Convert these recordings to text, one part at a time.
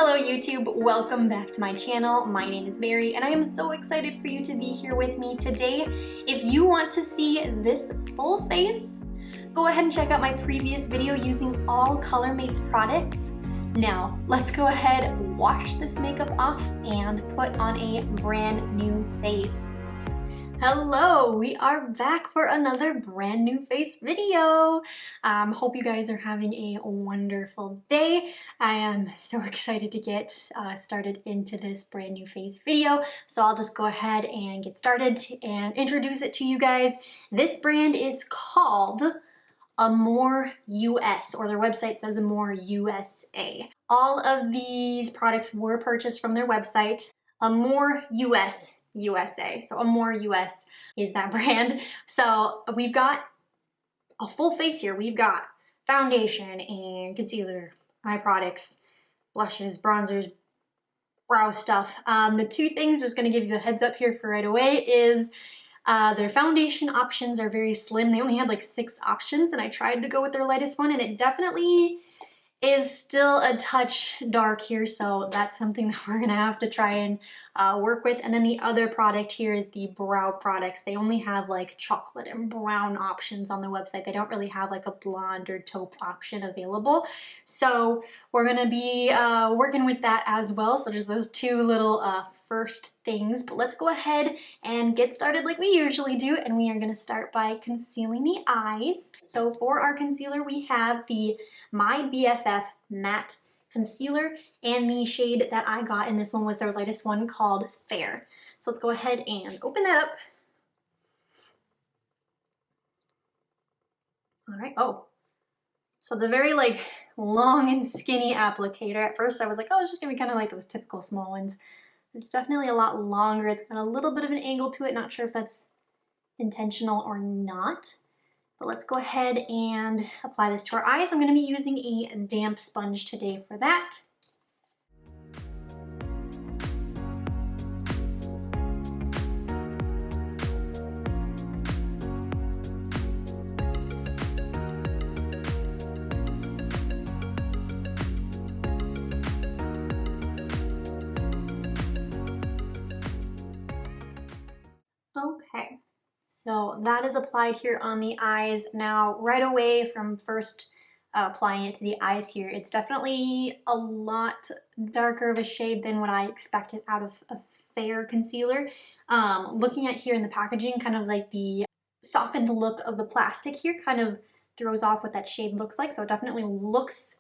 Hello YouTube, welcome back to my channel. My name is Mary and I am so excited for you to be here with me today. If you want to see this full face, go ahead and check out my previous video using all ColorMates products. Now, let's go ahead, wash this makeup off and put on a brand new face. Hello, we are back for another brand new face video. Hope you guys are having a wonderful day. I am so excited to get started into this brand new face video. So I'll just go ahead and get started and introduce it to you guys. This brand is called Amor US, or their website says Amor USA. All of these products were purchased from their website, Amor US USA. So Amor US is that brand. So we've got a full face here. We've got foundation and concealer, eye products, blushes, bronzers, brow stuff. The two things, just gonna give you the heads up here for right away, is their foundation options are very slim. They only had like 6 options and I tried to go with their lightest one and it definitely is still a touch dark here, so that's something that we're gonna have to try and work with. And then the other product here is the brow products. They only have like chocolate and brown options on the website. They don't really have like a blonde or taupe option available. So we're gonna be working with that as well. So just those two little first things, but let's go ahead and get started like we usually do, and we are going to start by concealing the eyes. So for our concealer we have the My BFF matte concealer, and the shade that I got in this one was their lightest one called Fair. So let's go ahead and open that up. All right, oh, so it's a very like long and skinny applicator. At first I was like, oh, it's just gonna be kind of like those typical small ones. It's definitely a lot longer. It's got a little bit of an angle to it. Not sure if that's intentional or not. But let's go ahead and apply this to our eyes. I'm going to be using a damp sponge today for that. Okay, so that is applied here on the eyes. Now, right away from first applying it to the eyes here, it's definitely a lot darker of a shade than what I expected out of a Fair concealer. Looking at here in the packaging, kind of like the softened look of the plastic here kind of throws off what that shade looks like. So it definitely looks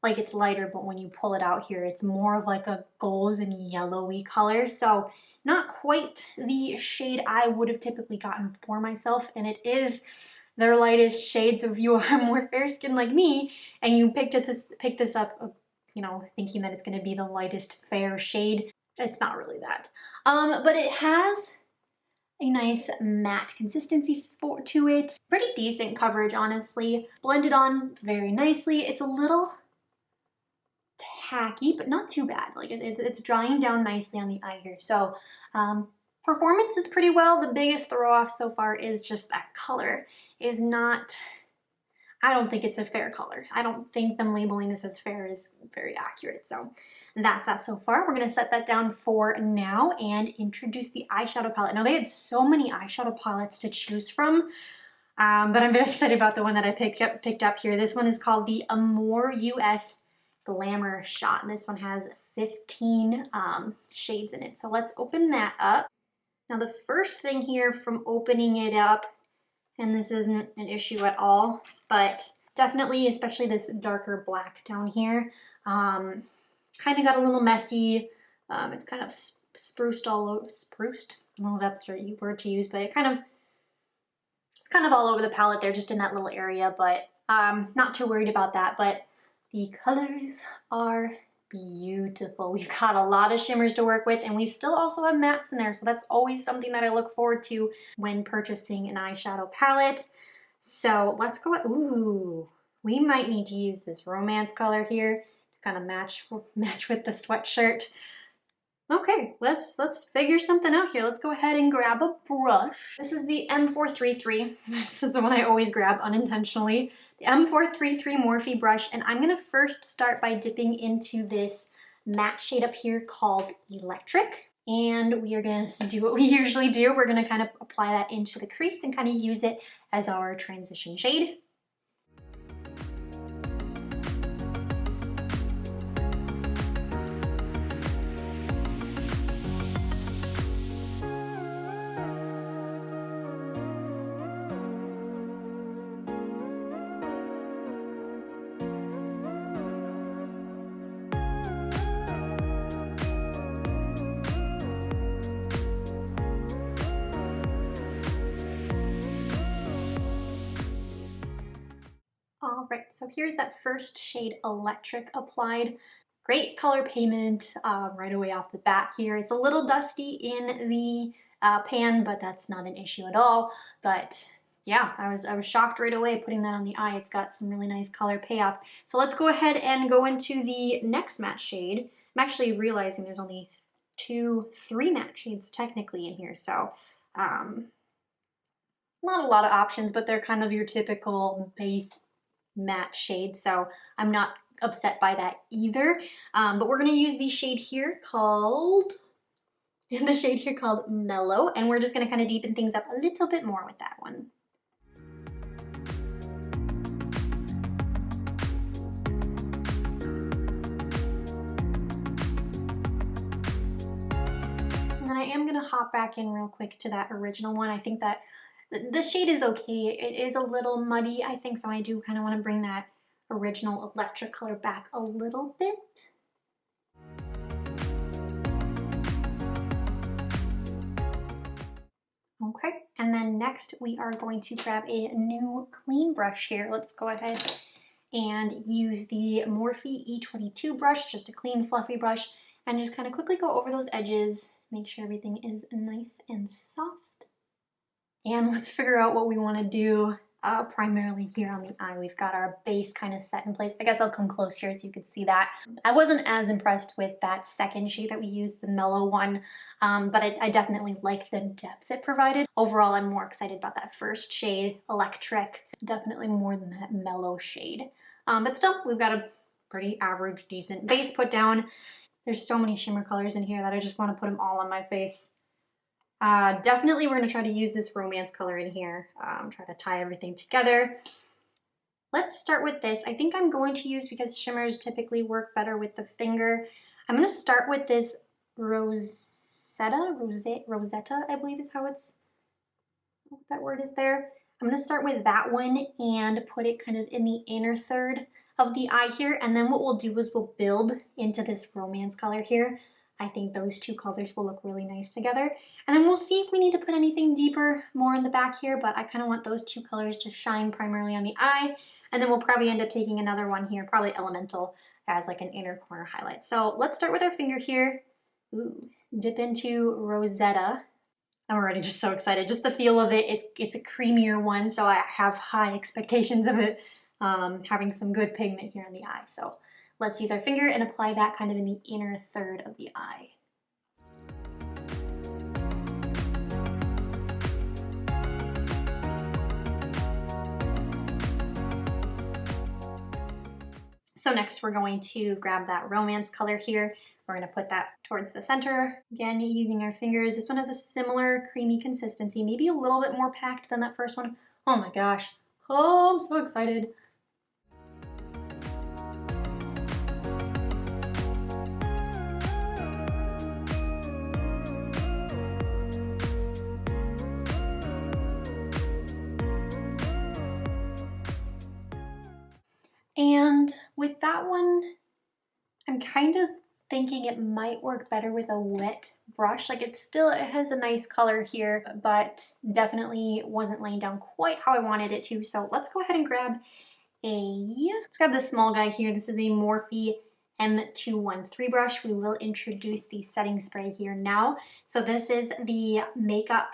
like it's lighter, but when you pull it out here, it's more of like a golden yellowy color. So not quite the shade I would have typically gotten for myself, and it is their lightest shade. So if you are more fair skinned like me and you picked this up, you know, thinking that it's going to be the lightest fair shade, it's not really that. But it has a nice matte consistency to it. Pretty decent coverage, honestly. Blended on very nicely. It's a little tacky, but not too bad. Like it's drying down nicely on the eye here. So performance is pretty well. The biggest throw off so far is just that color is not, I don't think it's a fair color. I don't think them labeling this as fair is very accurate. So that's that so far. We're going to set that down for now and introduce the eyeshadow palette. Now they had so many eyeshadow palettes to choose from, but I'm very excited about the one that I picked up here. This one is called the Amor US Glamour shot, and this one has 15 shades in it. So let's open that up. Now the first thing here from opening it up, and this isn't an issue at all, but definitely, especially this darker black down here, kind of got a little messy. It's kind of spruced all over, spruced? I don't know if that's the right word to use, but it's kind of all over the palette there, just in that little area, but not too worried about that. But the colors are beautiful. We've got a lot of shimmers to work with, and we still also have mattes in there, so that's always something that I look forward to when purchasing an eyeshadow palette. So let's go, ooh, we might need to use this romance color here to kind of match with the sweatshirt. Okay, let's figure something out here. Let's go ahead and grab a brush. This is the M433. This is the one I always grab unintentionally. The M433 Morphe brush, and I'm gonna first start by dipping into this matte shade up here called Electric. And we are gonna do what we usually do. We're gonna kind of apply that into the crease and kind of use it as our transition shade. All right, so here's that first shade Electric applied. Great color pigment right away off the bat here. It's a little dusty in the pan, but that's not an issue at all. But yeah, I was shocked right away putting that on the eye. It's got some really nice color payoff. So let's go ahead and go into the next matte shade. I'm actually realizing there's only three matte shades technically in here, so not a lot of options, but they're kind of your typical base matte shade, so I'm not upset by that either. But we're gonna use the shade here called Mellow, and we're just gonna kind of deepen things up a little bit more with that one. And then I am gonna hop back in real quick to that original one. I think that the shade is okay. It is a little muddy, I think, so I do kind of want to bring that original Electric color back a little bit. Okay, and then next we are going to grab a new clean brush here. Let's go ahead and use the Morphe E22 brush, just a clean fluffy brush, and just kind of quickly go over those edges, make sure everything is nice and soft. And let's figure out what we want to do primarily here on the eye. We've got our base kind of set in place. I guess I'll come close here so you can see that. I wasn't as impressed with that second shade that we used, the Mellow one, but I definitely like the depth it provided. Overall, I'm more excited about that first shade, Electric, definitely more than that Mellow shade. But still, we've got a pretty average, decent base put down. There's so many shimmer colors in here that I just want to put them all on my face. Definitely we're going to try to use this romance color in here, try to tie everything together. Let's start with this. I think I'm going to use, because shimmers typically work better with the finger, I'm going to start with this Rosetta, I believe is how it's, what that word is there. I'm going to start with that one and put it kind of in the inner third of the eye here, and then what we'll do is we'll build into this romance color here. I think those two colors will look really nice together. And then we'll see if we need to put anything deeper more in the back here, but I kind of want those two colors to shine primarily on the eye. And then we'll probably end up taking another one here, probably Elemental, as like an inner corner highlight. So let's start with our finger here. Ooh, dip into Rosetta. I'm already just so excited. Just the feel of it, it's a creamier one, so I have high expectations of it having some good pigment here on the eye. So let's use our finger and apply that kind of in the inner third of the eye. So next we're going to grab that romance color here. We're going to put that towards the center. Again, using our fingers. This one has a similar creamy consistency, maybe a little bit more packed than that first one. Oh my gosh. Oh, I'm so excited. And with that one, I'm kind of thinking it might work better with a wet brush. Like it has a nice color here, but definitely wasn't laying down quite how I wanted it to. So let's go ahead and grab this small guy here. This is a Morphe M213 brush. We will introduce the setting spray here now. So this is the Makeup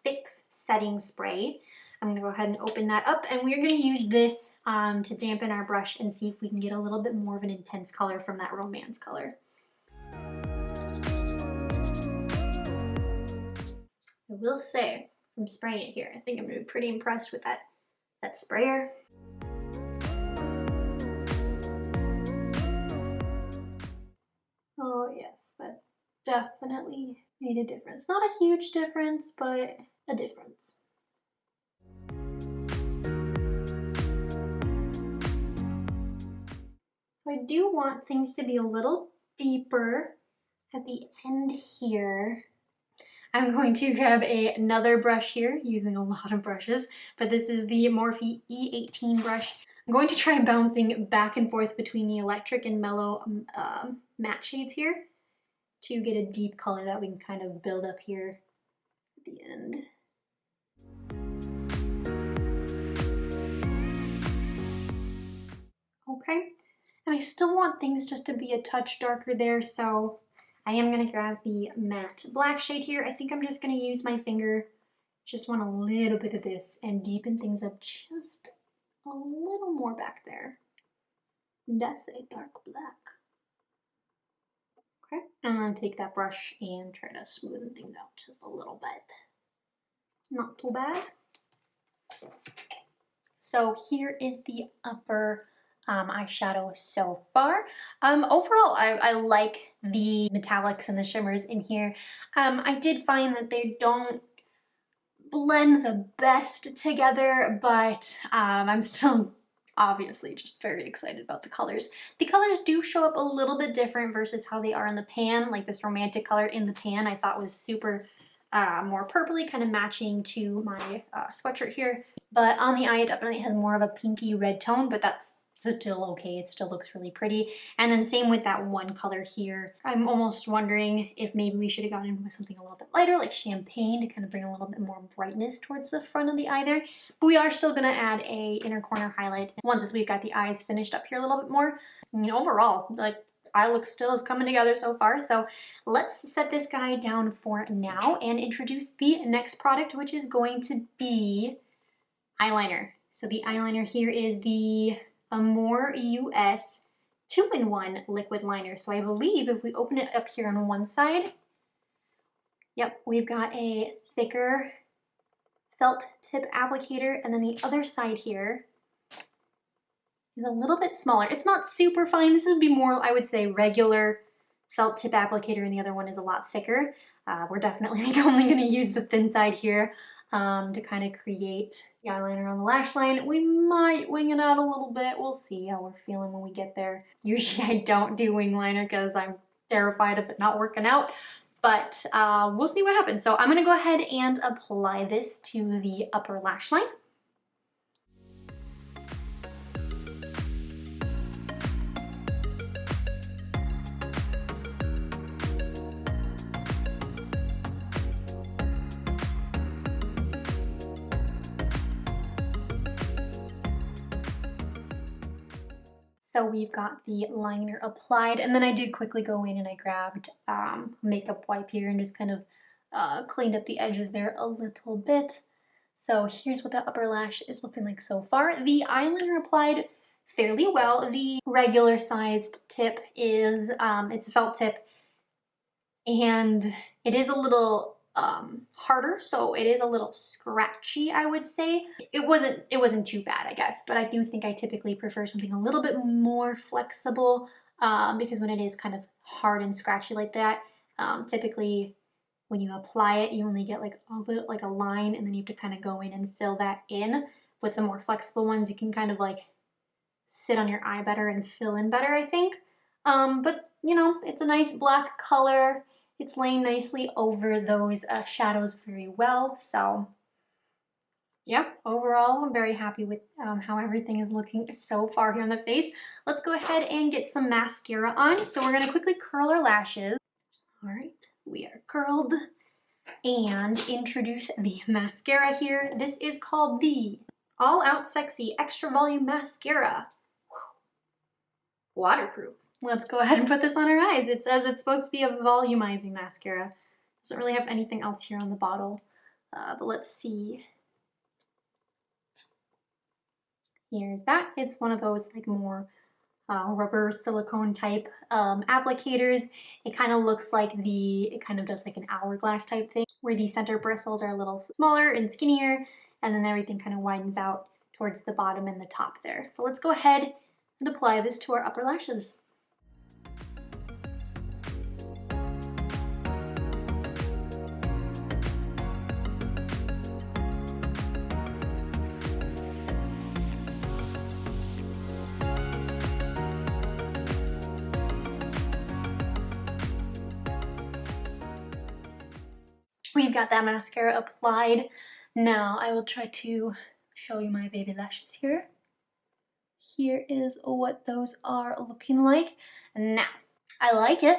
Fix Setting Spray. I'm gonna go ahead and open that up, and we're gonna use this to dampen our brush and see if we can get a little bit more of an intense color from that romance color. I will say, from spraying it here, I think I'm gonna be pretty impressed with that sprayer. yes, that definitely made a difference. Not a huge difference, but a difference. So I do want things to be a little deeper at the end here. I'm going to grab another brush here, using a lot of brushes, but this is the Morphe E18 brush. I'm going to try bouncing back and forth between the electric and mellow matte shades here to get a deep color that we can kind of build up here at the end. Okay, and I still want things just to be a touch darker there, so I am going to grab the matte black shade here. I think I'm just going to use my finger, just want a little bit of this, and deepen things up just a little more back there. That's a dark black. Okay, and then take that brush and try to smoothen things out just a little bit. It's not too bad. So here is the upper eyeshadow so far. Overall, I like the metallics and the shimmers in here. I did find that they don't blend the best together, but I'm still obviously just very excited about the colors. The colors do show up a little bit different versus how they are in the pan. Like this romantic color in the pan I thought was super more purpley, kind of matching to my sweatshirt here. But on the eye it definitely has more of a pinky red tone, but that's still okay. It still looks really pretty. And then same with that one color here. I'm almost wondering if maybe we should have gone in with something a little bit lighter, like champagne, to kind of bring a little bit more brightness towards the front of the eye there. But we are still gonna add a inner corner highlight once we've got the eyes finished up here a little bit more. And overall, like, eye look still is coming together so far. So let's set this guy down for now and introduce the next product, which is going to be eyeliner. So the eyeliner here is the Amor Us 2-in-1 liquid liner. So I believe if we open it up here on one side, yep, we've got a thicker felt tip applicator, and then the other side here is a little bit smaller. It's not super fine. This would be more, I would say, regular felt tip applicator, and the other one is a lot thicker. We're definitely only going to use the thin side here to kind of create the eyeliner on the lash line. We might wing it out a little bit. We'll see how we're feeling when we get there. Usually I don't do wing liner because I'm terrified of it not working out, but we'll see what happens. So I'm going to go ahead and apply this to the upper lash line. So we've got the liner applied, and then I did quickly go in and I grabbed makeup wipe here and just kind of cleaned up the edges there a little bit. So here's what the upper lash is looking like so far. The eyeliner applied fairly well. The regular sized tip is, it's a felt tip, and it is a little harder, so it is a little scratchy, I would say. It wasn't too bad, I guess, but I do think I typically prefer something a little bit more flexible because when it is kind of hard and scratchy like that, typically when you apply it, you only get like a line, and then you have to kind of go in and fill that in. With the more flexible ones, you can kind of like sit on your eye better and fill in better, I think. But you know, it's a nice black color. It's laying nicely over those shadows very well. So yeah, overall, I'm very happy with how everything is looking so far here on the face. Let's go ahead and get some mascara on. So we're gonna quickly curl our lashes. All right, we are curled, and introduce the mascara here. This is called the All Out Sexy Extra Volume Mascara. Waterproof. Let's go ahead and put this on our eyes. It says it's supposed to be a volumizing mascara. Doesn't really have anything else here on the bottle, but let's see. Here's that. It's one of those like more rubber silicone type applicators. It kind of looks like it kind of does like an hourglass type thing, where the center bristles are a little smaller and skinnier, and then everything kind of widens out towards the bottom and the top there. So let's go ahead and apply this to our upper lashes. we've got that mascara applied. Now I will try to show you my baby lashes here. Here is what those are looking like. Now, I like it.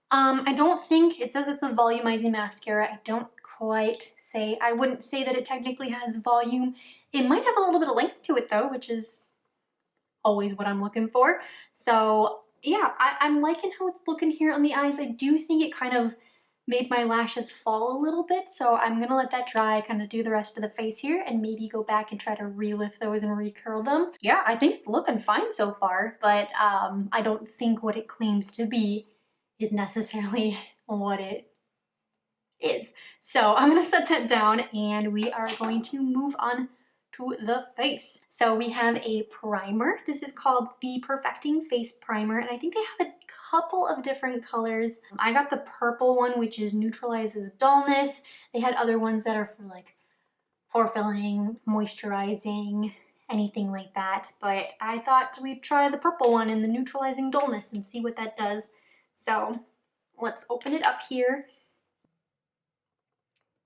I don't think, it says it's a volumizing mascara. I don't quite say, I wouldn't say that it technically has volume. It might have a little bit of length to it though, which is always what I'm looking for. So yeah, I'm liking how it's looking here on the eyes. I do think it kind of made my lashes fall a little bit, so I'm gonna let that dry, kind of do the rest of the face here, and maybe go back and try to relift those and recurl them. Yeah, I think it's looking fine so far, but I don't think what it claims to be is necessarily what it is. So I'm gonna set that down and we are going to move on to the face. So we have a primer. This is called the Perfecting Face Primer, and I think they have a couple of different colors. I got the purple one, which is neutralizes dullness. They had other ones that are for like pore filling, moisturizing, anything like that. But I thought we'd try the purple one and the neutralizing dullness and see what that does. So let's open it up here.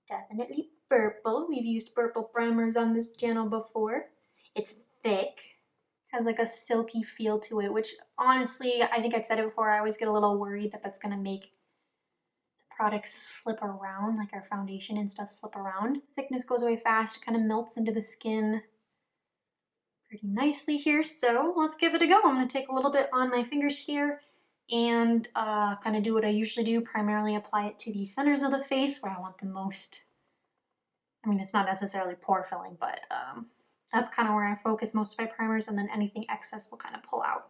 Definitely purple. We've used purple primers on this channel before. It's thick, has like a silky feel to it, which honestly, I think I've said it before, I always get a little worried that that's gonna make the product slip around, like our foundation and stuff slip around. Thickness goes away fast, kind of melts into the skin pretty nicely here. So let's give it a go. I'm gonna take a little bit on my fingers here and kind of do what I usually do, primarily apply it to the centers of the face where I want the most. I mean, it's not necessarily pore filling, but that's kind of where I focus most of my primers, and then anything excess will kind of pull out.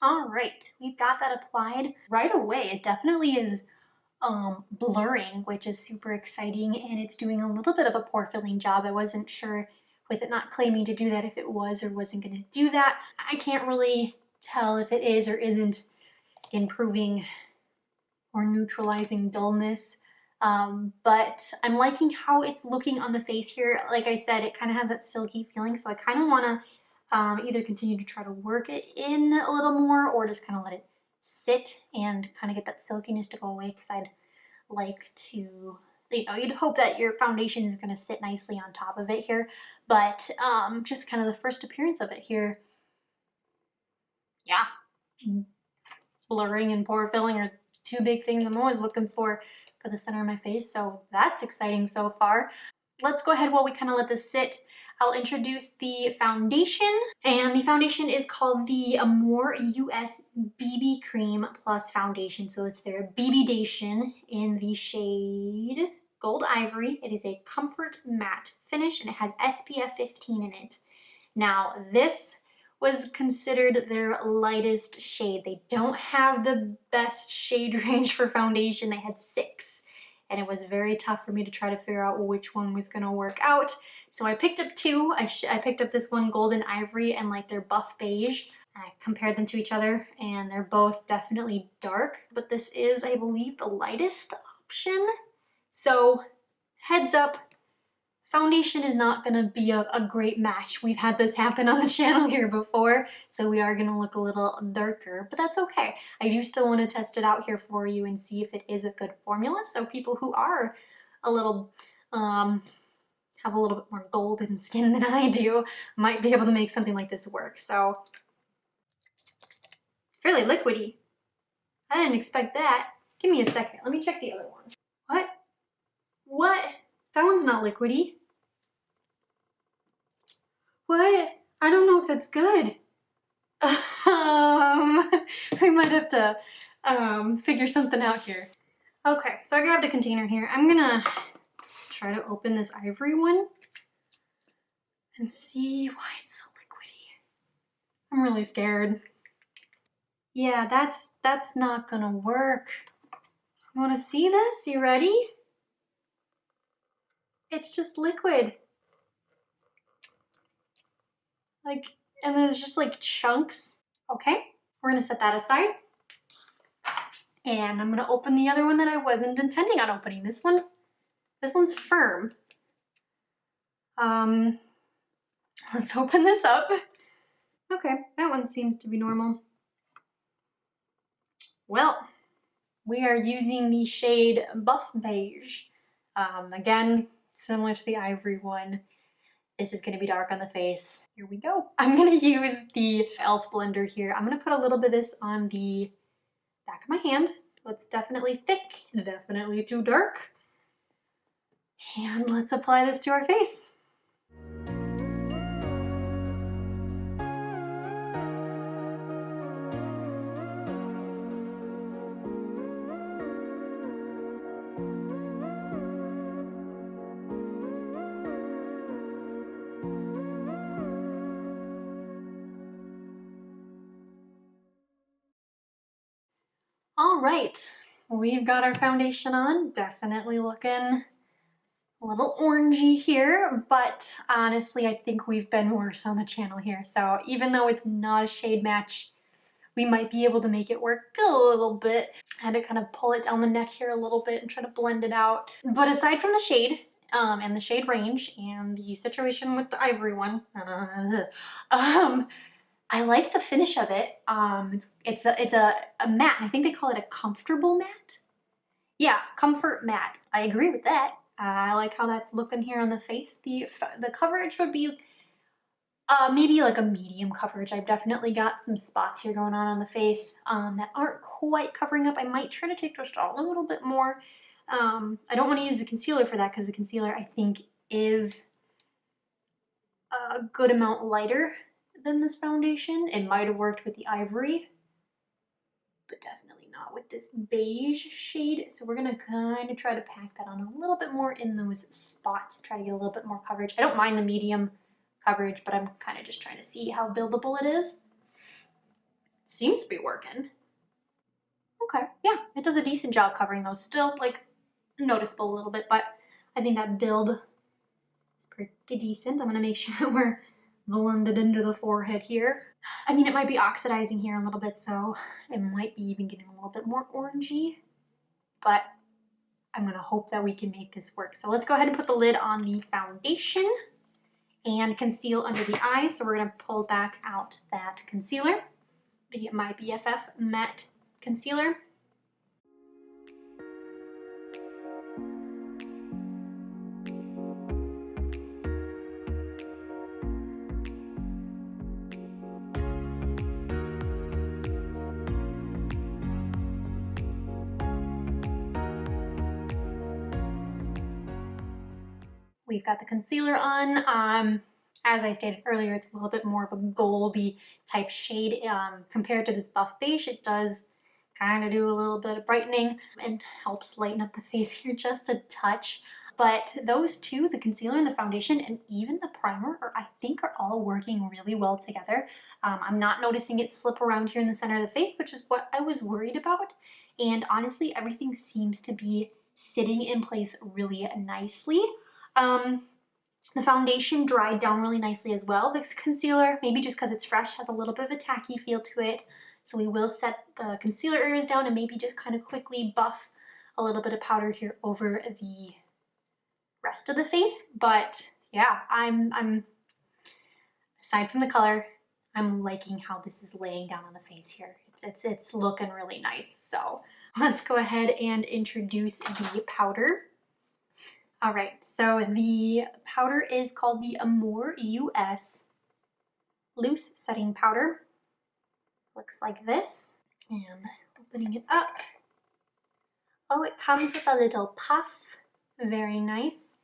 All right, we've got that applied right away. It definitely is blurring, which is super exciting, and it's doing a little bit of a pore filling job. I wasn't sure with it not claiming to do that if it was or wasn't going to do that. I can't really tell if it is or isn't improving or neutralizing dullness. But I'm liking how it's looking on the face here. Like I said, it kind of has that silky feeling, so I kind of want to either continue to try to work it in a little more or just kind of let it sit and kind of get that silkiness to go away, because I'd like to, you know, you'd hope that your foundation is going to sit nicely on top of it here, but just kind of the first appearance of it here, yeah, blurring and pore filling are two big things I'm always looking for the center of my face, so that's exciting so far. Let's go ahead while we kind of let this sit. I'll introduce the foundation, and the foundation is called the Amor US BB Cream Plus Foundation. So it's their BBDation in the shade Gold Ivory. It is a comfort matte finish and it has SPF 15 in it. Now this was considered their lightest shade. They don't have the best shade range for foundation. They had 6. And it was very tough for me to try to figure out which one was gonna work out. So I picked up 2. I picked up this one Golden Ivory and like their Buff Beige. I compared them to each other and they're both definitely dark, but this is, I believe, the lightest option. So heads up, foundation is not gonna be a great match. We've had this happen on the channel here before, so we are gonna look a little darker, but that's okay. I do still wanna test it out here for you and see if it is a good formula, so people who are a little, have a little bit more golden skin than I do might be able to make something like this work. So it's fairly liquidy. I didn't expect that. Give me a second, let me check the other one. What? What? That one's not liquidy. What? I don't know if that's good. We might have to figure something out here. Okay, so I grabbed a container here. I'm gonna try to open this ivory one and see why it's so liquidy. I'm really scared. Yeah, that's not gonna work. You wanna see this? You ready? It's just liquid. Like, and there's just like chunks. Okay, We're gonna set that aside. And I'm gonna open the other one that I wasn't intending on opening. This one's firm. Let's open this up. Okay, that one seems to be normal. Well, we are using the shade Buff Beige. Again, similar to the ivory one. This is gonna be dark on the face. Here we go. I'm gonna use the e.l.f. blender here. I'm gonna put a little bit of this on the back of my hand. It's definitely thick, definitely too dark. And let's apply this to our face. All right, we've got our foundation on, definitely looking a little orangey here, but honestly, I think we've been worse on the channel here. So even though it's not a shade match, we might be able to make it work a little bit. I had to kind of pull it down the neck here a little bit and try to blend it out. But aside from the shade, and the shade range and the situation with the ivory one, I like the finish of it. It's a matte. I think they call it a comfortable matte. Yeah, comfort matte. I agree with that. I like how that's looking here on the face. The coverage would be maybe like a medium coverage. I've definitely got some spots here going on the face that aren't quite covering up. I might try to take just a little bit more. I don't want to use the concealer for that because the concealer I think is a good amount lighter than this foundation. It might have worked with the ivory, but definitely not with this beige shade. So we're gonna kind of try to pack that on a little bit more in those spots, try to get a little bit more coverage. I don't mind the medium coverage, but I'm kind of just trying to see how buildable it is. Seems to be working. Okay, yeah, it does a decent job covering those. Still like noticeable a little bit, but I think that build is pretty decent. I'm gonna make sure that we're blended into the forehead here. I mean, it might be oxidizing here a little bit, so it might be even getting a little bit more orangey, but I'm gonna hope that we can make this work. So let's go ahead and put the lid on the foundation and conceal under the eyes. So we're gonna pull back out that concealer, my BFF matte concealer. We've got the concealer on. As I stated earlier, it's a little bit more of a goldy type shade compared to this buff beige. It does kind of do a little bit of brightening and helps lighten up the face here just a touch. But those two, the concealer and the foundation and even the primer, I think are all working really well together. I'm not noticing it slip around here in the center of the face, which is what I was worried about. And honestly, everything seems to be sitting in place really nicely. The foundation dried down really nicely as well. The concealer, maybe just because it's fresh, has a little bit of a tacky feel to it. So we will set the concealer areas down and maybe just kind of quickly buff a little bit of powder here over the rest of the face. But yeah, I'm aside from the color, I'm liking how this is laying down on the face here. It's looking really nice. So let's go ahead and introduce the powder. All right, so the powder is called the Amor Us Loose Setting Powder. Looks like this. And opening it up. Oh, it comes with a little puff. Very nice.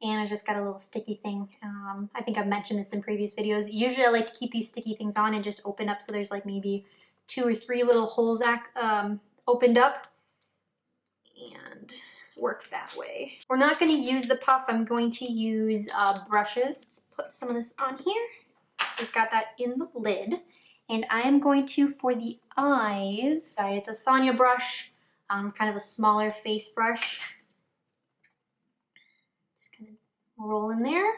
And I just got a little sticky thing. I think I've mentioned this in previous videos. Usually I like to keep these sticky things on and just open up so there's like maybe 2 or 3 little holes opened up. And work that way. We're not going to use the puff. I'm going to use brushes. Let's put some of this on here. So we've got that in the lid. And I am going to, for the eyes, it's a Sonia brush, kind of a smaller face brush. Just kind of roll in there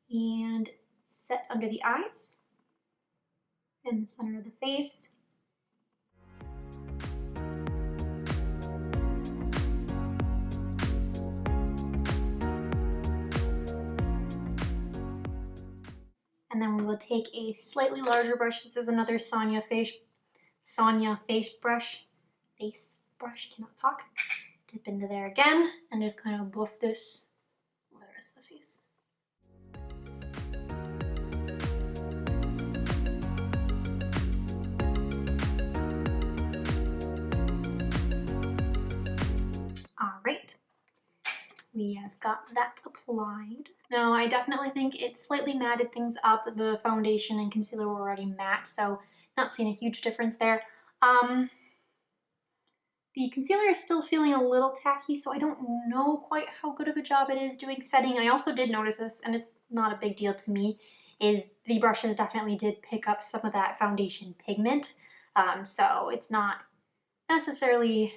and set under the eyes. in the center of the face. And then we will take a slightly larger brush. This is another Sonia face brush. Cannot talk. Dip into there again and just kind of buff this over the rest of the face. All right, we have got that applied. Now, I definitely think it slightly matted things up. The foundation and concealer were already matte, so not seeing a huge difference there. The concealer is still feeling a little tacky, so I don't know quite how good of a job it is doing setting. I also did notice this, and it's not a big deal to me, is the brushes definitely did pick up some of that foundation pigment. So it's not necessarily,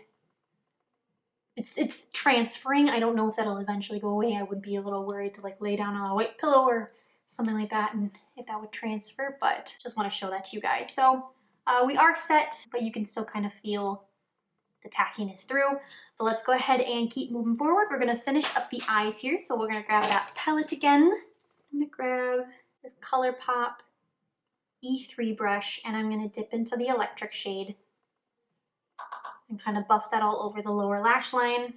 it's transferring. I don't know if that'll eventually go away. I would be a little worried to like lay down on a white pillow or something like that and if that would transfer, but just want to show that to you guys. So we are set, but you can still kind of feel the tackiness through. But let's go ahead and keep moving forward. We're going to finish up the eyes here. So we're going to grab that palette again. I'm going to grab this ColourPop E3 brush and I'm going to dip into the electric shade and kind of buff that all over the lower lash line.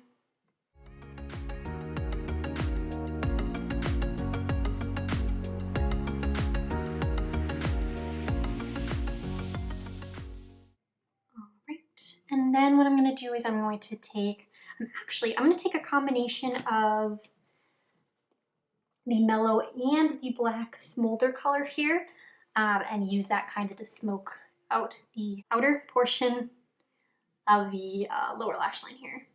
Alright, and then what I'm going to do is I'm going to take a combination of the mellow and the black smolder color here and use that kind of to smoke out the outer portion of the lower lash line here.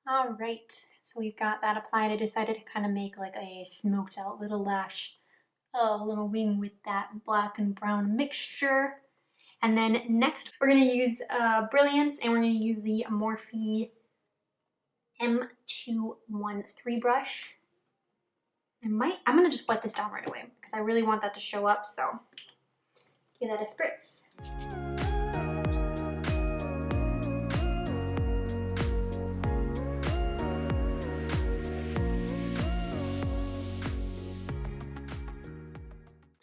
All right, so we've got that applied. I decided to kind of make like a smoked out little lash, little wing with that black and brown mixture. And then next we're gonna use Brilliance and we're gonna use the Morphe M213 brush. I'm gonna just wet this down right away because I really want that to show up, so give that a spritz.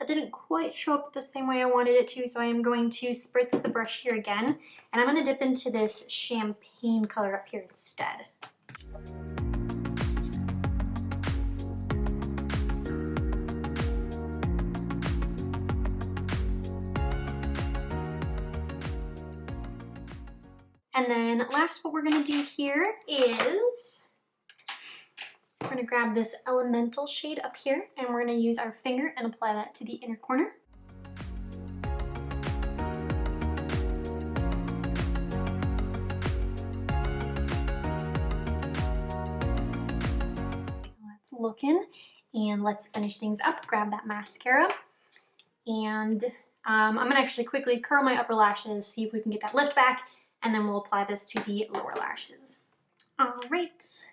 That didn't quite show up the same way I wanted it to, so I am going to spritz the brush here again, and I'm gonna dip into this champagne color up here instead. And then last, what we're gonna do here is we're gonna grab this elemental shade up here and we're gonna use our finger and apply that to the inner corner. Let's look in and let's finish things up. Grab that mascara and I'm gonna actually quickly curl my upper lashes, see if we can get that lift back, and then we'll apply this to the lower lashes. All right,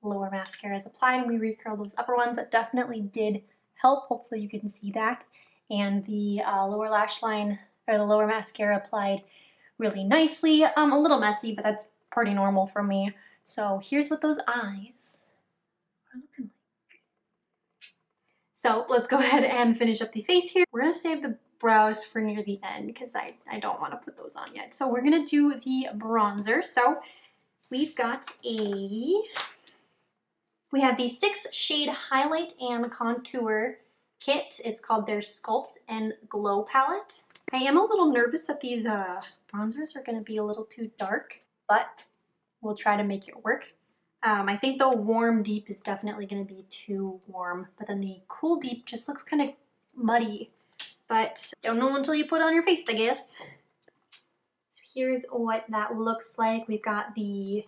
lower mascara is applied and we recurl those upper ones. That definitely did help. Hopefully you can see that. And the lower lash line, or the lower mascara applied really nicely. A little messy, but that's pretty normal for me. So here's what those eyes are looking like. So let's go ahead and finish up the face here. We're gonna save the brows for near the end because I don't want to put those on yet. So we're gonna do the bronzer. So we've got we have the 6 shade highlight and contour kit. It's called their Sculpt and Glow palette. I am a little nervous that these bronzers are gonna be a little too dark, but we'll try to make it work. I think the warm deep is definitely gonna be too warm, but then the cool deep just looks kind of muddy. But don't know until you put it on your face, I guess. So here's what that looks like. We've got here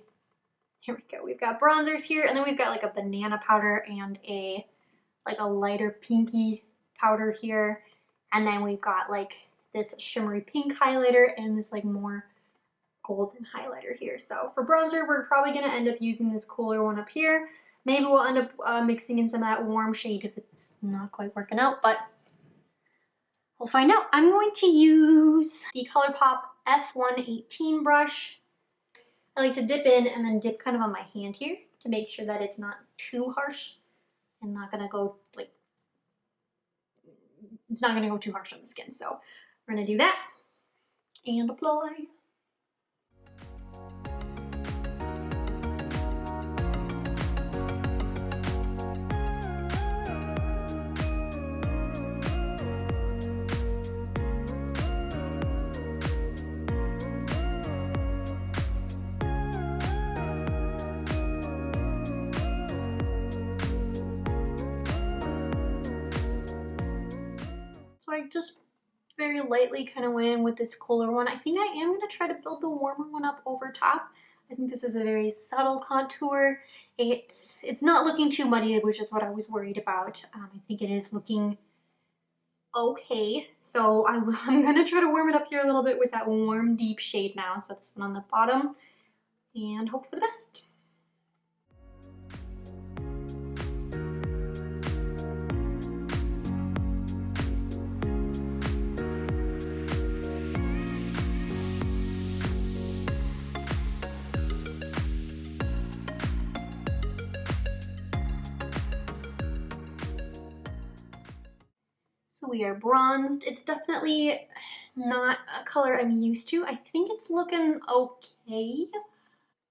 we go. We've got bronzers here, and then we've got like a banana powder and a lighter pinky powder here. And then we've got like this shimmery pink highlighter and this like more golden highlighter here. So for bronzer, we're probably gonna end up using this cooler one up here. Maybe we'll end up mixing in some of that warm shade if it's not quite working out, but we'll find out. I'm going to use the ColourPop F118 brush. I like to dip in and then dip kind of on my hand here to make sure that it's not too harsh and not gonna go like, it's not gonna go too harsh on the skin. So we're gonna do that and apply. So I just very lightly kind of went in with this cooler one. I think I am going to try to build the warmer one up over top. I think this is a very subtle contour. It's not looking too muddy, which is what I was worried about. I think it is looking okay. So I'm going to try to warm it up here a little bit with that warm deep shade now. So this one on the bottom, and hope for the best. So we are bronzed. It's definitely not a color I'm used to. I think it's looking okay.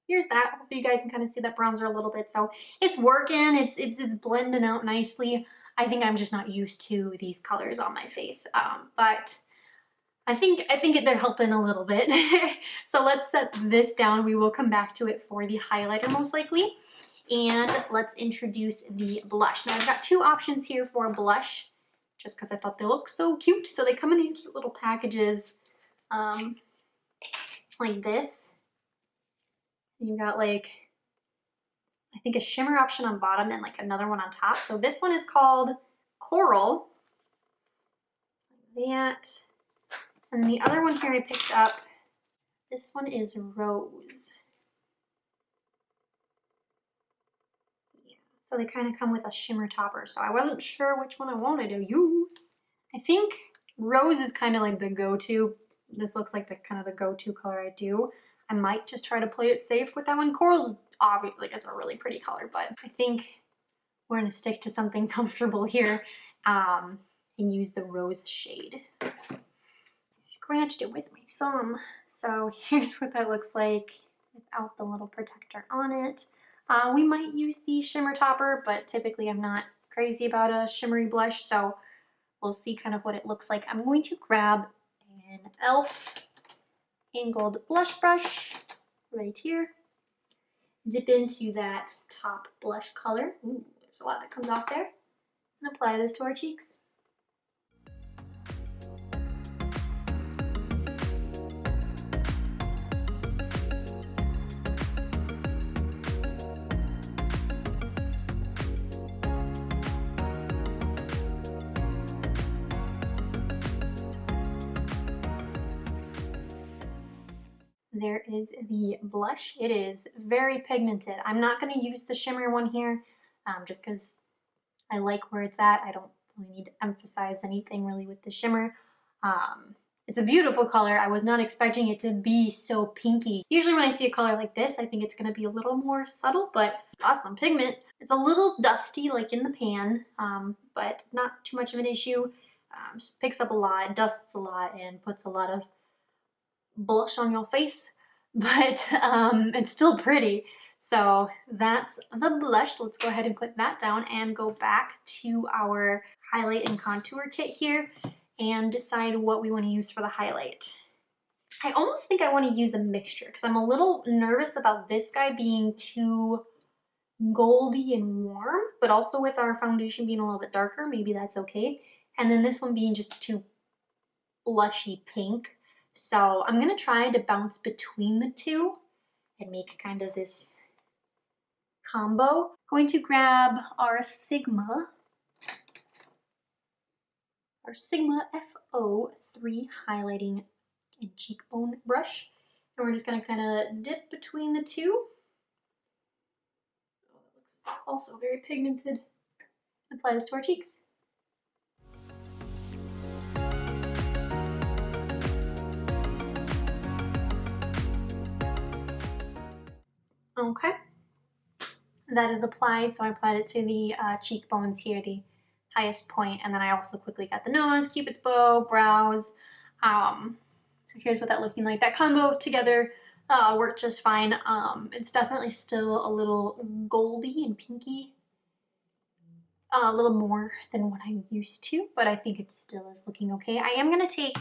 Here's that. Hopefully you guys can kind of see that bronzer a little bit. So it's working. It's blending out nicely. I think I'm just not used to these colors on my face. But I think they're helping a little bit. So let's set this down. We will come back to it for the highlighter most likely. And let's introduce the blush. Now I've got two options here for blush, just because I thought they look so cute. So they come in these cute little packages like this. You've got like, I think a shimmer option on bottom and like another one on top. So this one is called Coral. Like that. And the other one here I picked up, this one is Rose. Yeah. So they kind of come with a shimmer topper. So I wasn't sure which one I wanted to use. I think Rose is kind of like the go-to. This looks like the kind of the go-to color I do. I might just try to play it safe with that one. Coral's obviously, like, it's a really pretty color, but I think we're gonna stick to something comfortable here and use the Rose shade. I scratched it with my thumb. So here's what that looks like without the little protector on it. We might use the shimmer topper, but typically I'm not crazy about a shimmery blush, so we'll see kind of what it looks like. I'm going to grab an e.l.f. angled blush brush right here. Dip into that top blush color. Ooh, there's a lot that comes off there. And apply this to our cheeks. There is the blush. It is very pigmented. I'm not going to use the shimmer one here just because I like where it's at. I don't really need to emphasize anything really with the shimmer. It's a beautiful color. I was not expecting it to be so pinky. Usually when I see a color like this, I think it's going to be a little more subtle, but awesome pigment. It's a little dusty like in the pan, but not too much of an issue. Picks up a lot, dusts a lot, and puts a lot of blush on your face, but it's still pretty. So that's the blush. Let's go ahead and put that down and go back to our highlight and contour kit here and decide what we want to use for the highlight. I almost think I want to use a mixture because I'm a little nervous about this guy being too goldy and warm, but also with our foundation being a little bit darker, maybe that's okay. And then this one being just too blushy pink. So I'm going to try to bounce between the two and make kind of this combo. Going to grab our Sigma FO3 highlighting and cheekbone brush. And we're just gonna kind of dip between the two. Oh, that looks also very pigmented. Apply this to our cheeks. Okay, that is applied. So I applied it to the cheekbones here, the highest point, and then I also quickly got the nose, cupid's bow, brows. So here's what that looking like. That combo together worked just fine. It's definitely still a little goldy and pinky, a little more than what I'm used to, but I think it still is looking okay. I am gonna take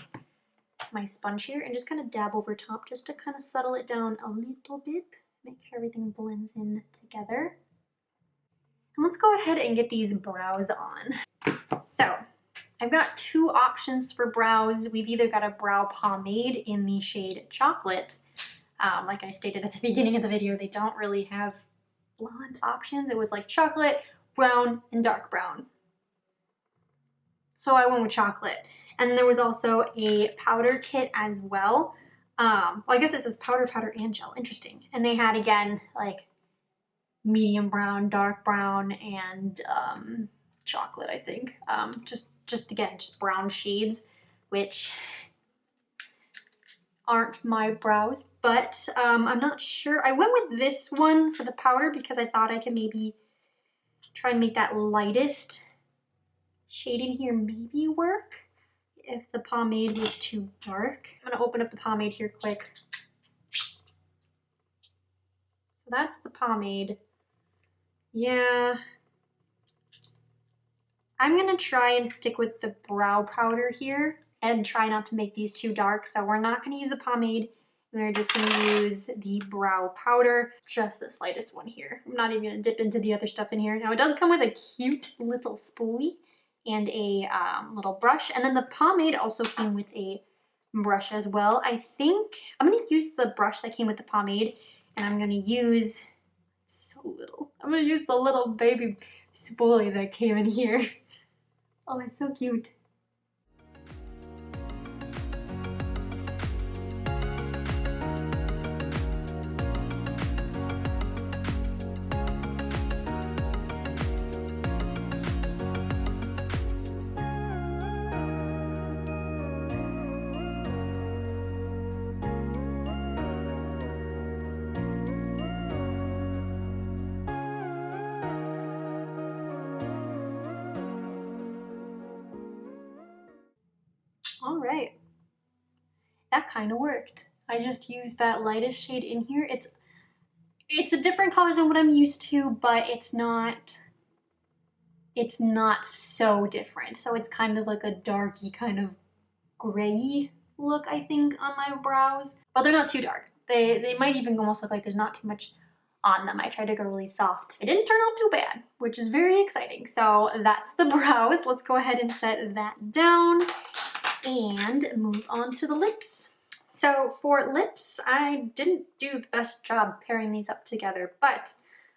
my sponge here and just kind of dab over top just to kind of settle it down a little bit, make sure everything blends in together. And let's go ahead and get these brows on. So I've got two options for brows. We've either got a brow pomade in the shade Chocolate. Like I stated at the beginning of the video, they don't really have blonde options. It was like chocolate, brown, and dark brown. So I went with Chocolate. And then there was also a powder kit as well. Well, I guess it says powder, and gel. Interesting. And they had, again, like medium brown, dark brown, and chocolate, I think. Just brown shades, which aren't my brows, but I'm not sure. I went with this one for the powder because I thought I could maybe try and make that lightest shade in here maybe work if the pomade was too dark. I'm gonna open up the pomade here quick. So that's the pomade. Yeah. I'm gonna try and stick with the brow powder here and try not to make these too dark. So we're not gonna use a pomade. We're just gonna use the brow powder, just this lightest one here. I'm not even gonna dip into the other stuff in here. Now it does come with a cute little spoolie and a little brush. And then the pomade also came with a brush as well. I think I'm gonna use the brush that came with the pomade, and I'm gonna use, so little, I'm gonna use the little baby spoolie that came in here. Oh, it's so cute. All right, that kind of worked. I just used that lightest shade in here. It's a different color than what I'm used to, but it's not so different. So it's kind of like a darky kind of gray look, I think, on my brows. But they're not too dark. They might even almost look like there's not too much on them. I tried to go really soft. It didn't turn out too bad, which is very exciting. So that's the brows. Let's go ahead and set that down and move on to the lips. So for lips, I didn't do the best job pairing these up together, but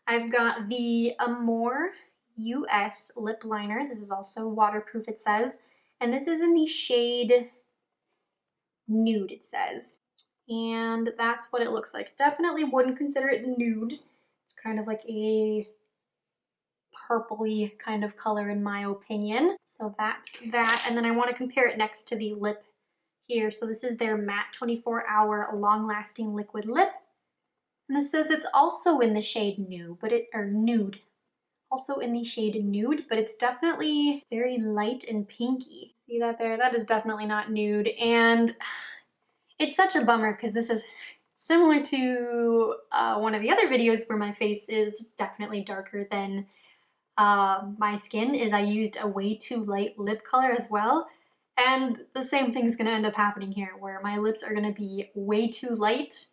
I've got the Amor US lip liner. This is also waterproof, it says, and this is in the shade Nude, it says. And that's what it looks like. Definitely wouldn't consider it nude. It's kind of like a purpley kind of color in my opinion. So that's that. And then I want to compare it next to the lip here. So this is their matte 24-hour long-lasting liquid lip. And this says it's also in the shade nude, nude. Also in the shade Nude, but it's definitely very light and pinky. See that there? That is definitely not nude. And it's such a bummer because this is similar to one of the other videos where my face is definitely darker than my skin, is I used a way too light lip color as well. And the same thing is going to end up happening here, where my lips are going to be way too light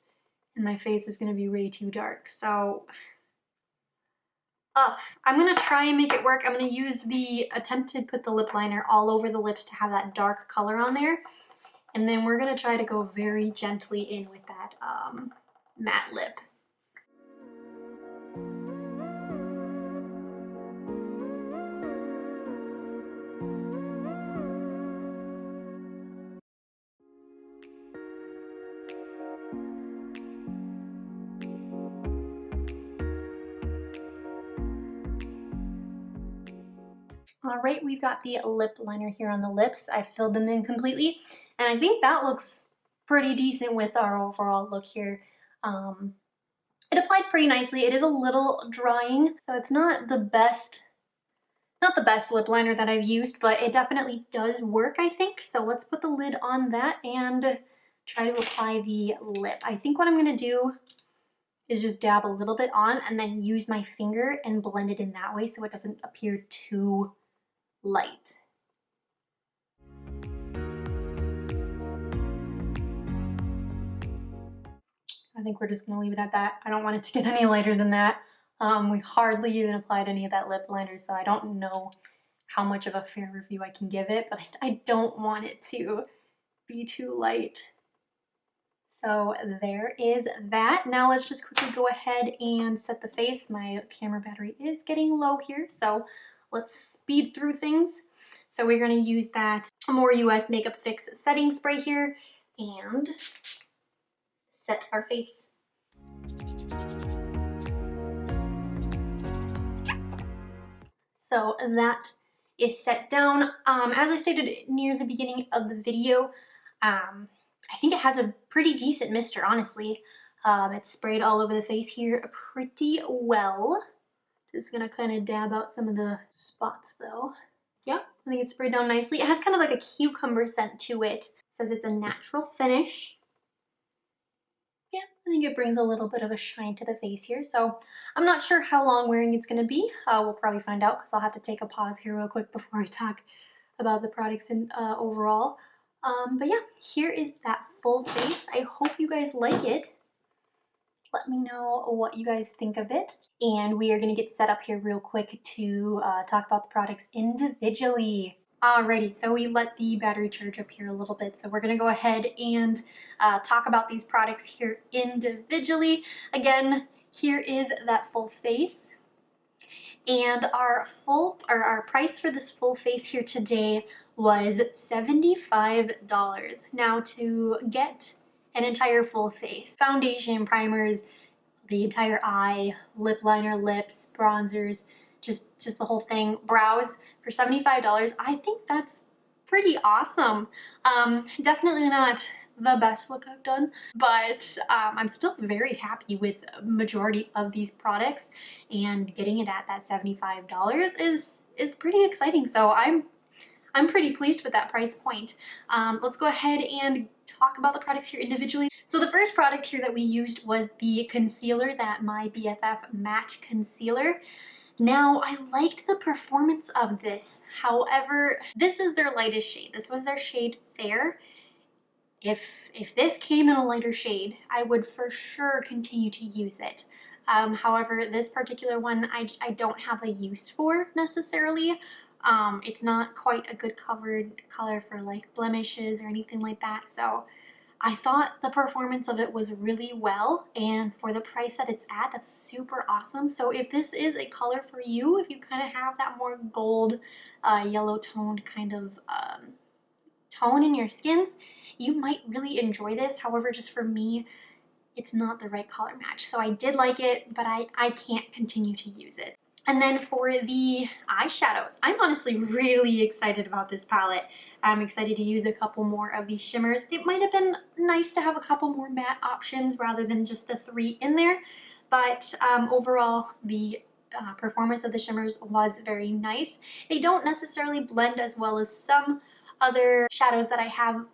and my face is going to be way too dark. So I'm going to try and make it work. I'm going to use attempt to put the lip liner all over the lips to have that dark color on there. And then we're going to try to go very gently in with that matte lip. All right, we've got the lip liner here on the lips. I filled them in completely, and I think that looks pretty decent with our overall look here. It applied pretty nicely. It is a little drying, so it's not the best lip liner that I've used, but it definitely does work, I think. So let's put the lid on that and try to apply the lip. I think what I'm gonna do is just dab a little bit on and then use my finger and blend it in that way so it doesn't appear too light. I think we're just gonna leave it at that. I don't want it to get any lighter than that. We hardly even applied any of that lip liner, so I don't know how much of a fair review I can give it, but I don't want it to be too light. So there is that. Now let's just quickly go ahead and set the face. My camera battery is getting low here, so let's speed through things. So we're gonna use that Amor US Makeup Fix setting spray here and set our face. So that is set down. As I stated near the beginning of the video, I think it has a pretty decent mister, honestly. It's sprayed all over the face here pretty well. Just gonna kind of dab out some of the spots though. Yeah, I think it's sprayed down nicely. It has kind of like a cucumber scent to it. It says it's a natural finish. Yeah, I think it brings a little bit of a shine to the face here. So I'm not sure how long wearing it's gonna be. We'll probably find out because I'll have to take a pause here real quick before I talk about the products in overall. But yeah, here is that full face. I hope you guys like it. Let me know what you guys think of it. And we are gonna get set up here real quick to talk about the products individually. Alrighty, so we let the battery charge up here a little bit. So we're gonna go ahead and talk about these products here individually. Again, here is that full face. And our price for this full face here today was $75. Now to get an entire full face, foundation, primers, the entire eye, lip liner, lips, bronzers, just the whole thing, brows for $75, I think that's pretty awesome. Definitely not the best look I've done, but I'm still very happy with majority of these products, and getting it at that $75 is pretty exciting. So I'm pretty pleased with that price point. Let's go ahead and talk about the products here individually. So the first product here that we used was the concealer, that My BFF Matte Concealer. Now, I liked the performance of this. However, this is their lightest shade. This was their shade Fair. If this came in a lighter shade, I would for sure continue to use it. However, this particular one, I don't have a use for necessarily. It's not quite a good covered color for like blemishes or anything like that. So I thought the performance of it was really well, and for the price that it's at, that's super awesome. So if this is a color for you, if you kind of have that more gold, yellow toned kind of tone in your skins, you might really enjoy this. However, just for me, it's not the right color match. So I did like it, but I can't continue to use it. And then for the eyeshadows, I'm honestly really excited about this palette. I'm excited to use a couple more of these shimmers. It might have been nice to have a couple more matte options rather than just the 3 in there, but overall the performance of the shimmers was very nice. They don't necessarily blend as well as some other shadows that I have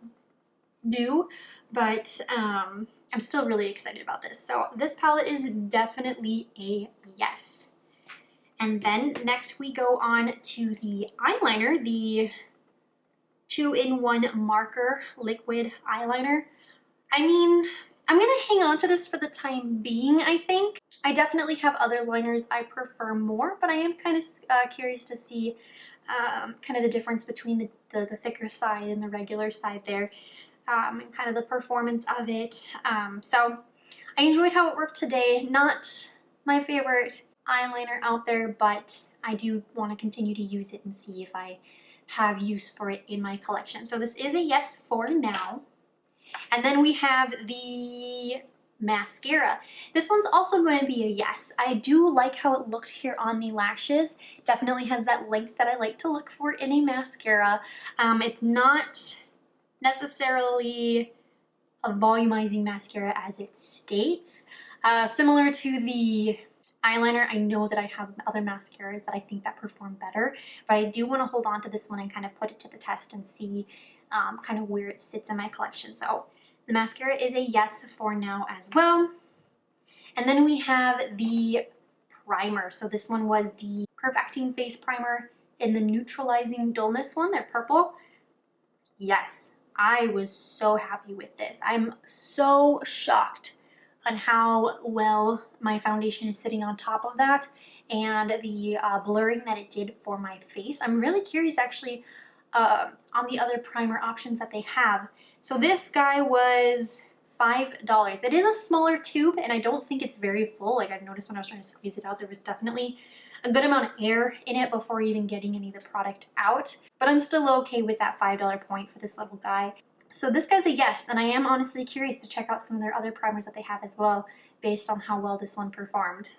do, but I'm still really excited about this. So this palette is definitely a yes. And then next we go on to the eyeliner, the 2-in-1 Marker liquid eyeliner. I mean, I'm gonna hang on to this for the time being, I think. I definitely have other liners I prefer more, but I am kind of curious to see kind of the difference between the thicker side and the regular side there, and kind of the performance of it. So I enjoyed how it worked today. Not my favorite eyeliner out there, but I do want to continue to use it and see if I have use for it in my collection. So this is a yes for now. And then we have the mascara. This one's also going to be a yes. I do like how it looked here on the lashes. Definitely has that length that I like to look for in a mascara. It's not necessarily a volumizing mascara as it states. Similar to the eyeliner, I know that I have other mascaras that I think that perform better, but I do want to hold on to this one and kind of put it to the test and see kind of where it sits in my collection. So the mascara is a yes for now as well. And then we have the primer. So this one was the Perfecting Face Primer in the Neutralizing Dullness one. They're purple. Yes, I was so happy with this. I'm so shocked on how well my foundation is sitting on top of that and the blurring that it did for my face. I'm really curious actually on the other primer options that they have. So this guy was $5. It is a smaller tube and I don't think it's very full. Like I've noticed when I was trying to squeeze it out, there was definitely a good amount of air in it before even getting any of the product out. But I'm still okay with that $5 point for this little guy. So this guy's a yes, and I am honestly curious to check out some of their other primers that they have as well based on how well this one performed.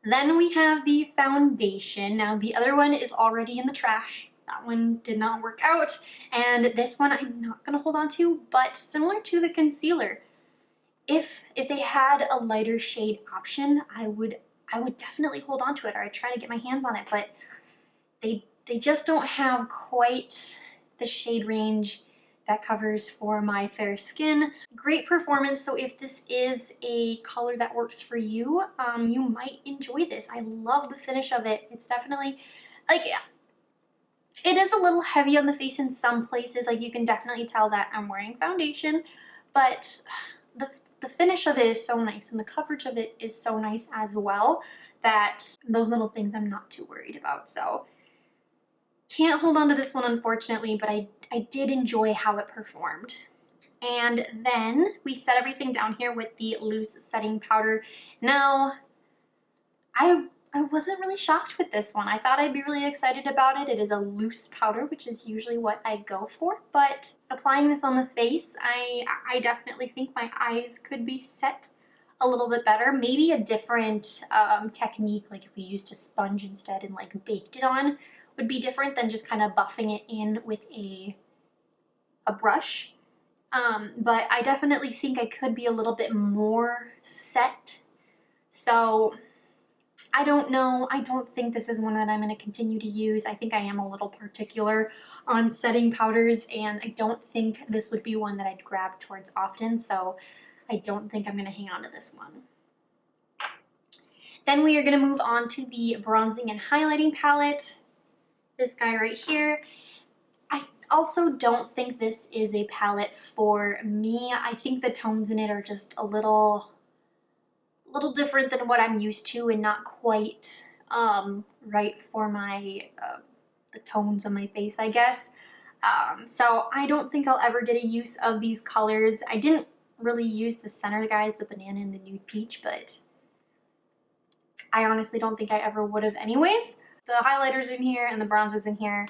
Then we have the foundation. Now the other one is already in the trash. That one did not work out. And this one I'm not gonna hold on to, but similar to the concealer, if they had a lighter shade option, I would definitely hold on to it, or I'd try to get my hands on it, but they just don't have quite the shade range that covers for my fair skin. Great performance, so if this is a color that works for you, you might enjoy this. I love the finish of it. It's definitely, like, it is a little heavy on the face in some places. Like you can definitely tell that I'm wearing foundation, but the finish of it is so nice and the coverage of it is so nice as well that those little things I'm not too worried about. So can't hold on to this one unfortunately, but I did enjoy how it performed. And then we set everything down here with the loose setting powder. Now, I wasn't really shocked with this one. I thought I'd be really excited about it. It is a loose powder, which is usually what I go for, but applying this on the face, I definitely think my eyes could be set a little bit better. Maybe a different technique, like if we used a sponge instead and like baked it on, would be different than just kind of buffing it in with a brush. But I definitely think I could be a little bit more set. So I don't know. I don't think this is one that I'm going to continue to use. I think I am a little particular on setting powders, and I don't think this would be one that I'd grab towards often, so I don't think I'm going to hang on to this one. Then we are going to move on to the bronzing and highlighting palette. This guy right here. I also don't think this is a palette for me. I think the tones in it are just a little different than what I'm used to and not quite right for my the tones on my face, I guess. So I don't think I'll ever get a use of these colors. I didn't really use the center guys, the banana and the nude peach, but I honestly don't think I ever would have anyways. The highlighters in here and the bronzers in here,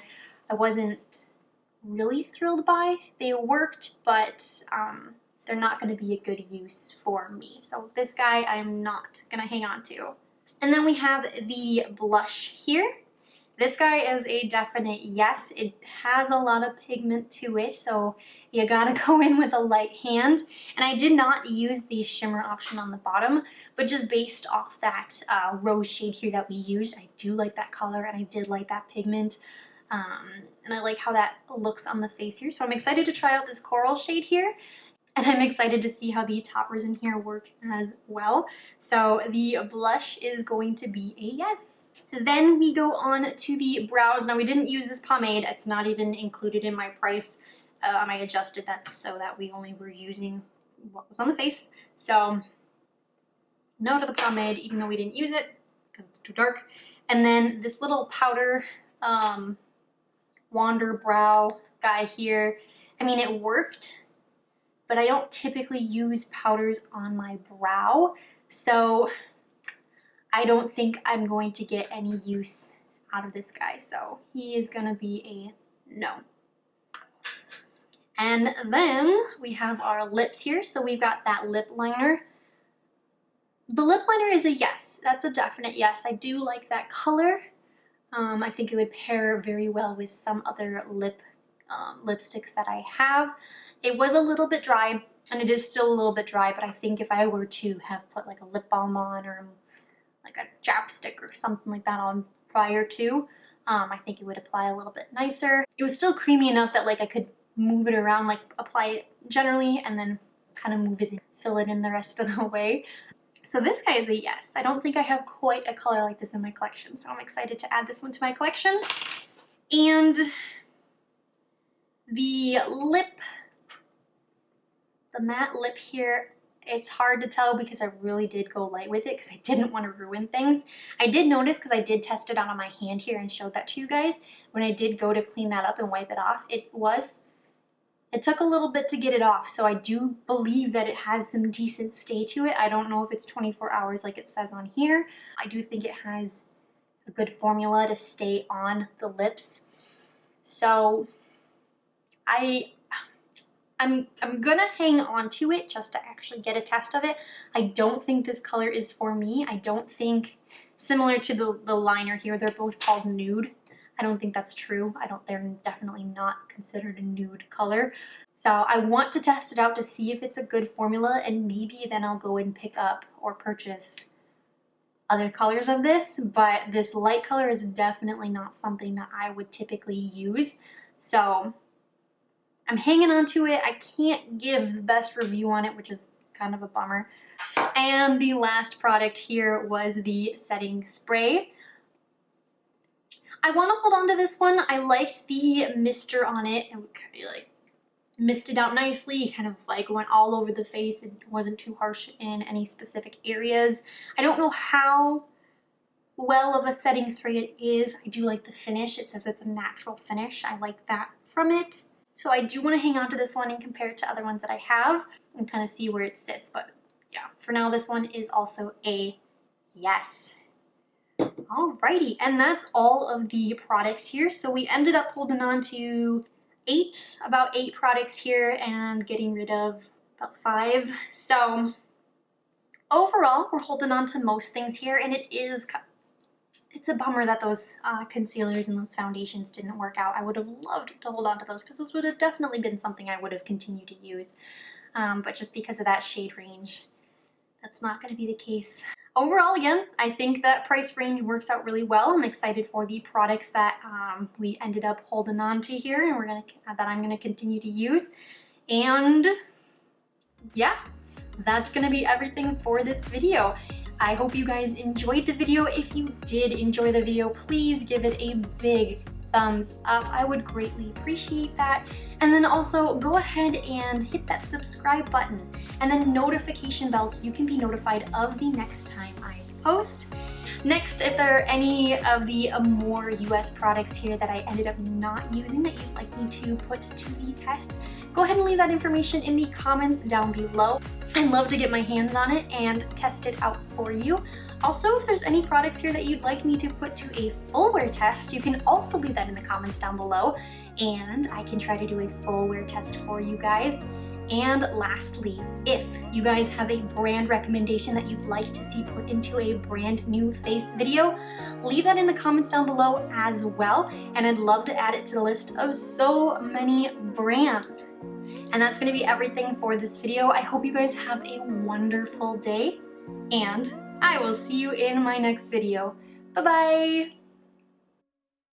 I wasn't really thrilled by. They worked, but they're not going to be a good use for me. So this guy I'm not going to hang on to. And then we have the blush here. This guy is a definite yes. It has a lot of pigment to it, so you gotta go in with a light hand. And I did not use the shimmer option on the bottom, but just based off that rose shade here that we used, I do like that color and I did like that pigment. And I like how that looks on the face here. So I'm excited to try out this coral shade here. And I'm excited to see how the toppers in here work as well. So the blush is going to be a yes. Then we go on to the brows. Now we didn't use this pomade. It's not even included in my price. I adjusted that so that we only were using what was on the face. So no to the pomade, even though we didn't use it because it's too dark. And then this little powder Wander brow guy here. I mean, it worked, but I don't typically use powders on my brow, so I don't think I'm going to get any use out of this guy, so he is gonna be a no. And then we have our lips here. So we've got that lip liner. The lip liner is a yes. That's a definite yes. I do like that color. I think it would pair very well with some other lipsticks that I have. It was a little bit dry, and it is still a little bit dry, but I think if I were to have put like a lip balm on or like a chapstick or something like that on prior to, I think it would apply a little bit nicer. It was still creamy enough that like I could move it around, like apply it generally and then kind of move it and fill it in the rest of the way. So this guy is a yes. I don't think I have quite a color like this in my collection, so I'm excited to add this one to my collection. And the matte lip here, it's hard to tell because I really did go light with it because I didn't want to ruin things. I did notice, because I did test it out on my hand here and showed that to you guys, when I did go to clean that up and wipe it off, it took a little bit to get it off, so I do believe that it has some decent stay to it. I don't know if it's 24 hours like it says on here. I do think it has a good formula to stay on the lips. So I'm gonna hang on to it just to actually get a test of it. I don't think this color is for me. I don't think, similar to the liner here, they're both called nude. I don't think that's true. They're definitely not considered a nude color. So I want to test it out to see if it's a good formula, and maybe then I'll go and pick up or purchase other colors of this, but this light color is definitely not something that I would typically use. So I'm hanging on to it. I can't give the best review on it, which is kind of a bummer. And the last product here was the setting spray. I want to hold on to this one. I liked the mister on it. It kind of like misted out nicely, kind of like went all over the face. It wasn't too harsh in any specific areas. I don't know how well of a setting spray it is. I do like the finish. It says it's a natural finish. I like that from it. So I do want to hang on to this one and compare it to other ones that I have and kind of see where it sits. But yeah, for now this one is also a yes. Alrighty, and that's all of the products here. So we ended up holding on to about eight products here and getting rid of about 5. So overall, we're holding on to most things here, and it's a bummer that those concealers and those foundations didn't work out. I would have loved to hold on to those because those would have definitely been something I would have continued to use. But just because of that shade range, that's not going to be the case. Overall, again, I think that price range works out really well. I'm excited for the products that we ended up holding on to here, and that I'm gonna continue to use. And yeah, that's gonna be everything for this video. I hope you guys enjoyed the video. If you did enjoy the video, please give it a big thumbs up. I would greatly appreciate that. And then also go ahead and hit that subscribe button and then notification bell so you can be notified of the next time I post. Next, if there are any of the Amor US products here that I ended up not using that you'd like me to put to the test, go ahead and leave that information in the comments down below. I'd love to get my hands on it and test it out for you. Also, if there's any products here that you'd like me to put to a full wear test, you can also leave that in the comments down below, and I can try to do a full wear test for you guys. And lastly, if you guys have a brand recommendation that you'd like to see put into a brand new face video, leave that in the comments down below as well, and I'd love to add it to the list of so many brands. And that's going to be everything for this video. I hope you guys have a wonderful day, and I will see you in my next video. Bye-bye!